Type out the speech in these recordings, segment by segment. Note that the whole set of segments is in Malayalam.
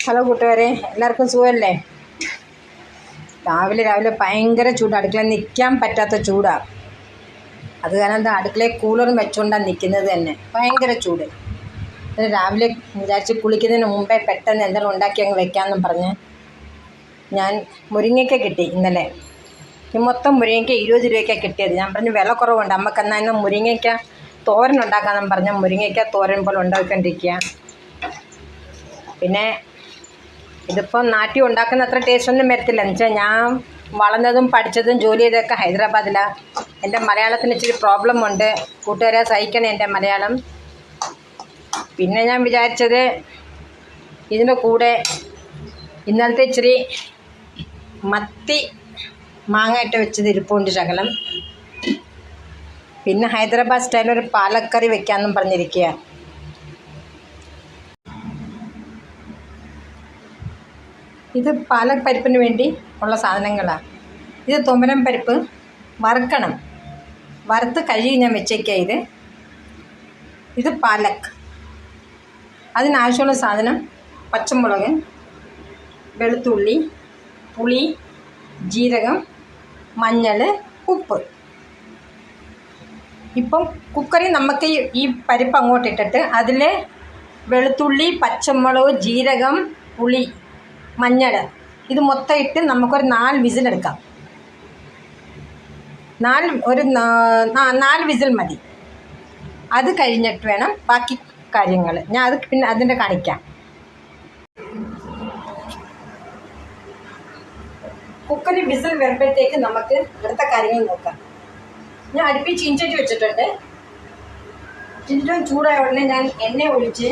ഹലോ കൂട്ടുകാരെ, എല്ലാവർക്കും സുഖമല്ലേ? രാവിലെ ഭയങ്കര ചൂട്, അടുക്കളയിൽ നിൽക്കാൻ പറ്റാത്ത ചൂടാണ്. അത് കാരണം എന്താ, അടുക്കളയിൽ കൂളറും വെച്ചുകൊണ്ടാണ് നിൽക്കുന്നത് തന്നെ. ഭയങ്കര ചൂട്. രാവിലെ വിചാരിച്ച് കുളിക്കുന്നതിന് മുമ്പേ പെട്ടെന്ന് എന്തെങ്കിലും ഉണ്ടാക്കി അങ്ങ് വെക്കാമെന്നും പറഞ്ഞ് ഞാൻ മുരിങ്ങയ്ക്ക കിട്ടി ഇന്നലെ. മൊത്തം മുരിങ്ങയ്ക്ക 20 രൂപയ്ക്കാണ് കിട്ടിയത്. ഞാൻ പറഞ്ഞു വില കുറവുണ്ട്, നമുക്കെന്നാൽ ഇന്ന് മുരിങ്ങയ്ക്ക തോരൻ ഉണ്ടാക്കാമെന്നും പറഞ്ഞ് മുരിങ്ങയ്ക്ക തോരൻ പോലെ ഉണ്ടാക്കിക്കൊണ്ടിരിക്കുക. പിന്നെ ഇതിപ്പം നാട്ടിൽ ഉണ്ടാക്കുന്ന അത്ര ടേസ്റ്റൊന്നും വരത്തില്ല. എന്ന് വെച്ചാൽ ഞാൻ വളർന്നതും പഠിച്ചതും ജോലി ചെയ്തതൊക്കെ ഹൈദരാബാദിലാണ്. എൻ്റെ മലയാളത്തിന് ഇച്ചിരി പ്രോബ്ലം ഉണ്ട്, കൂട്ടുകാരെ സഹിക്കണേ എൻ്റെ മലയാളം. പിന്നെ ഞാൻ വിചാരിച്ചത് ഇതിൻ്റെ കൂടെ ഇന്നലത്തെ ഇച്ചിരി മത്തി മാങ്ങ ഇട്ട് വെച്ചത് ഇരിപ്പുണ്ട് ശകലം. പിന്നെ ഹൈദരാബാദ് സ്റ്റൈലൊരു പാലക്കറി വെക്കാമെന്നും പറഞ്ഞിരിക്കുക. ഇത് പാലക് പരിപ്പിന് വേണ്ടി ഉള്ള സാധനങ്ങളാണ്. ഇത് തുമരം പരിപ്പ് വറുക്കണം, വറുത്ത് കഴുകി ഞാൻ വെച്ചേക്കാം. ഇത് പാലക്. അതിനാവശ്യമുള്ള സാധനം പച്ചമുളക്, വെളുത്തുള്ളി, പുളി, ജീരകം, മഞ്ഞൾ, ഉപ്പ്. ഇപ്പം കുക്കറിൽ നമുക്ക് ഈ പരിപ്പ് അങ്ങോട്ടിട്ടിട്ട് അതിൽ വെളുത്തുള്ളി, പച്ചമുളക്, ജീരകം, പുളി, മഞ്ഞൾ ഇത് മൊത്തം ഇട്ട് നമുക്കൊരു 4 വിസിലെടുക്കാം. 4 വിസിൽ മതി. അത് കഴിഞ്ഞിട്ട് വേണം ബാക്കി കാര്യങ്ങൾ. ഞാൻ അത് പിന്നെ അതിൻ്റെ കാണിക്കാം. കുക്കറിൽ വിസിൽ വരുമ്പോഴത്തേക്ക് നമുക്ക് അടുത്ത കാര്യങ്ങൾ നോക്കാം. ഞാൻ അടുപ്പിൽ ചീഞ്ചട്ടി വെച്ചിട്ടുണ്ട്. ചീഞ്ചട്ടി ചൂടായ ഉടനെ ഞാൻ എണ്ണ ഒഴിച്ച്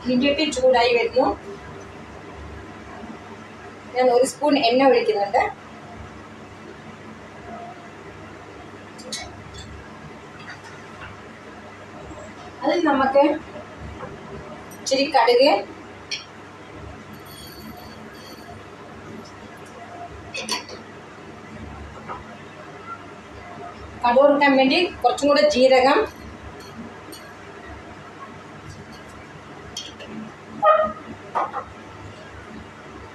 ചീഞ്ചട്ടി ചൂടായി വരുന്നു. ഞാൻ 1 സ്പൂൺ എണ്ണ ഒഴിക്കുന്നുണ്ട്. അതിൽ നമുക്ക് ഇച്ചിരി കടുക്, കൊടുക്കാൻ വേണ്ടി കുറച്ചും കൂടെ ജീരകം,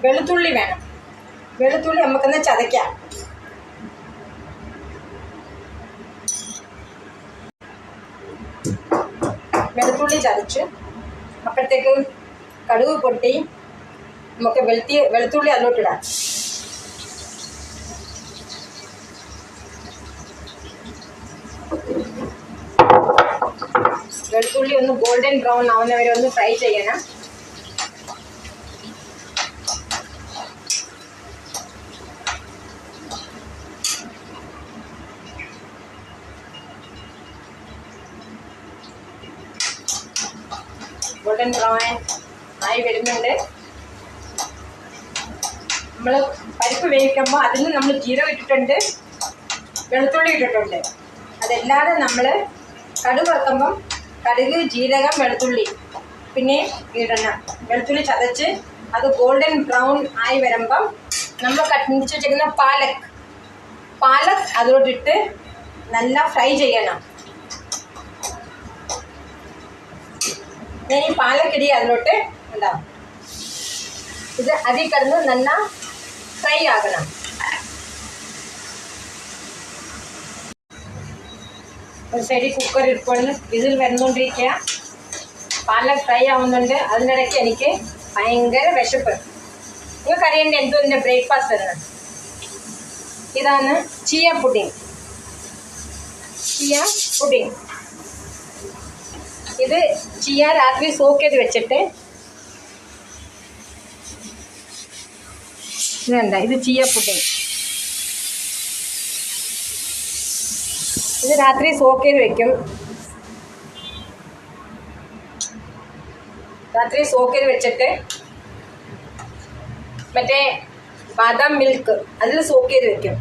വെളുത്തുള്ളി വേണം. വെളുത്തുള്ളി നമുക്കൊന്ന് ചതയ്ക്കാം. വെളുത്തുള്ളി ചതച്ച് അപ്പോഴത്തേക്ക് കടുക് പൊട്ടി നമുക്ക് വെളുത്തുള്ളി അതിലോട്ടിടാം. വെളുത്തുള്ളി ഒന്ന് ഗോൾഡൻ ബ്രൗൺ ആവുന്നവരെ ഒന്ന് ഫ്രൈ ചെയ്യണം. ഗോൾഡൻ ബ്രൗൺ ആയി വരുന്നുണ്ട്. നമ്മൾ പരിപ്പ് വേവിക്കുമ്പോൾ അതിന് നമ്മൾ ജീരകം ഇട്ടിട്ടുണ്ട്, വെളുത്തുള്ളി ഇട്ടിട്ടുണ്ട്. അതല്ലാതെ നമ്മൾ കടുക് വറുക്കുമ്പം കടുക്, ജീരകം, വെളുത്തുള്ളി പിന്നെ ഇടണം. വെളുത്തുള്ളി ചതച്ച് അത് ഗോൾഡൻ ബ്രൗൺ ആയി വരുമ്പം നമ്മൾ കട്ടിച്ച് വെച്ചിരിക്കുന്ന പാലക് അതിലോട്ടിട്ട് നല്ല ഫ്രൈ ചെയ്യണം. ഞാൻ ഈ പാലക്കടി അതിലോട്ട് ഉണ്ടാവും. ഇത് അതിൽ കിടന്ന് നല്ല ഫ്രൈ ആകണം. ഒരു സൈഡിൽ കുക്കർ ഇരിക്കൊണ്ട് വിസിൽ വരുന്നുകൊണ്ടിരിക്കുക. പാലക് ഫ്രൈ ആവുന്നുണ്ട്. അതിനിടയ്ക്ക് എനിക്ക് ഭയങ്കര വിശപ്പ്. നിങ്ങൾക്കറിയേണ്ട എന്തോ ഇതിൻ്റെ ബ്രേക്ക്ഫാസ്റ്റ് തന്നെ. ഇതാണ് ചിയ പുഡിംഗ്. ഇത് ചിയ രാത്രി സോക്ക് ചെയ്ത് വെച്ചിട്ട് ഇത് ചിയ പുഡിംഗ്. ഇത് രാത്രി സോക്ക് ചെയ്ത് വെക്കും. രാത്രി സോക്ക് ചെയ്ത് വെച്ചിട്ട് മറ്റേ ബാദാം മിൽക്ക് അതിൽ സോക്ക് ചെയ്ത് വെക്കും.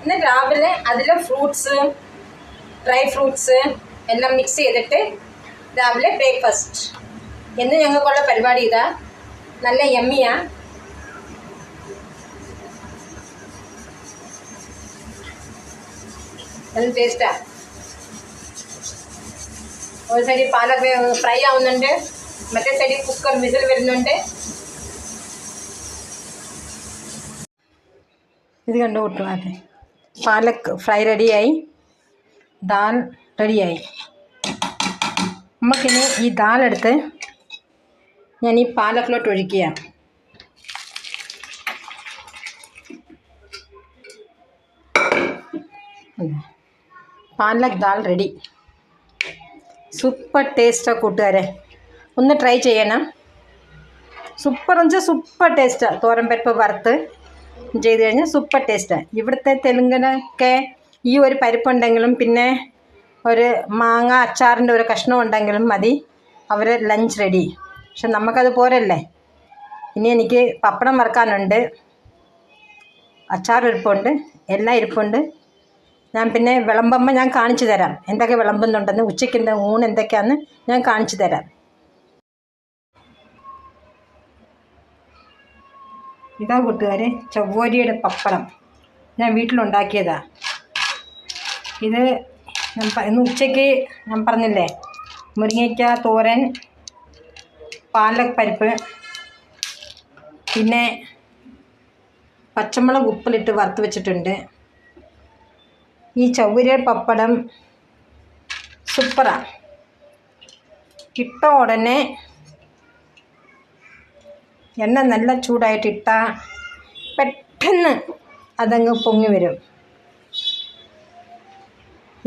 എന്നിട്ട് രാവിലെ അതിൽ ഫ്രൂട്ട്സ്, ഡ്രൈ ഫ്രൂട്ട്സ് എല്ലാം മിക്സ് ചെയ്തിട്ട് രാവിലെ ബ്രേക്ക്ഫാസ്റ്റ്. എന്ന് ഞങ്ങൾക്കുള്ള പരിപാടി ഇതാ. നല്ല യമ്മിയാണ്. അത് ടേസ്റ്റാ. ഒരു സൈഡിൽ പാലൊക്കെ ഫ്രൈ ആവുന്നുണ്ട്, മറ്റേ സൈഡിൽ കുക്കർ വിസിൽ വരുന്നുണ്ട്. ഇത് കണ്ടു കൂട്ടുകാരെ, പാലക്ക് ഫ്രൈ റെഡിയായി, ദാൽ റെഡിയായി. നമുക്കിനി ഈ ദാലെടുത്ത് ഞാൻ ഈ പാലക്കിലോട്ട് ഒഴിക്കുക. പാലക് ദാൽ റെഡി. സൂപ്പർ ടേസ്റ്റാണ് കൂട്ടുകാരെ, ഒന്ന് ട്രൈ ചെയ്യണം. സൂപ്പർ എന്ന് വെച്ചാൽ സൂപ്പർ ടേസ്റ്റാണ്. തോരൻ പരിപ്പ് വറുത്ത് ചെയ്ത് കഴിഞ്ഞാൽ സൂപ്പർ ടേസ്റ്റാണ്. ഇവിടുത്തെ തെലുങ്കിനൊക്കെ ഈ ഒരു പരിപ്പുണ്ടെങ്കിലും പിന്നെ ഒരു മാങ്ങ അച്ചാറിൻ്റെ ഒരു കഷ്ണം ഉണ്ടെങ്കിലും മതി, അവർ ലഞ്ച് റെഡി. പക്ഷെ നമുക്കത് പോരല്ലേ. ഇനി എനിക്ക് പപ്പടം വറുക്കാനുണ്ട്, അച്ചാർ ഇരിപ്പുണ്ട്, എല്ലാം ഇരിപ്പുണ്ട്. ഞാൻ പിന്നെ വിളമ്പുമ്പോൾ ഞാൻ കാണിച്ചു തരാം എന്തൊക്കെ വിളമ്പുന്നുണ്ടെന്ന്. ഉച്ചയ്ക്ക് ഊണ് എന്തൊക്കെയാണെന്ന് ഞാൻ കാണിച്ചു തരാം. ഇതാ കൂട്ടുകാരെ ചവ്വരിയുടെ പപ്പടം, ഞാൻ വീട്ടിലുണ്ടാക്കിയതാണ്. ഇത് ഇന്ന് ഉച്ചയ്ക്ക് ഞാൻ പറഞ്ഞില്ലേ, മുരിങ്ങയ്ക്ക തോരൻ, പാലക് പരിപ്പ്, പിന്നെ പച്ചമുളക് ഉപ്പിലിട്ട് വറുത്ത് വെച്ചിട്ടുണ്ട്. ഈ ചവ്വരിയുടെ പപ്പടം സൂപ്പറാണ്. ഇട്ട ഉടനെ എണ്ണ നല്ല ചൂടായിട്ടിട്ടാൽ പെട്ടെന്ന് അതങ്ങ് പൊങ്ങി വരും.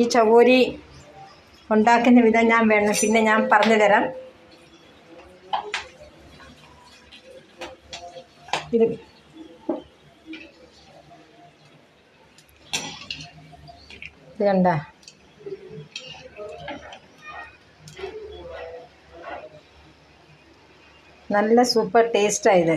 ഈ ചവ്വരി ഉണ്ടാക്കുന്ന വിധം ഞാൻ പിന്നെ ഞാൻ പറഞ്ഞു തരാം. ഇത് കണ്ട, നല്ല സൂപ്പർ ടേസ്റ്റാണ് ഇത്.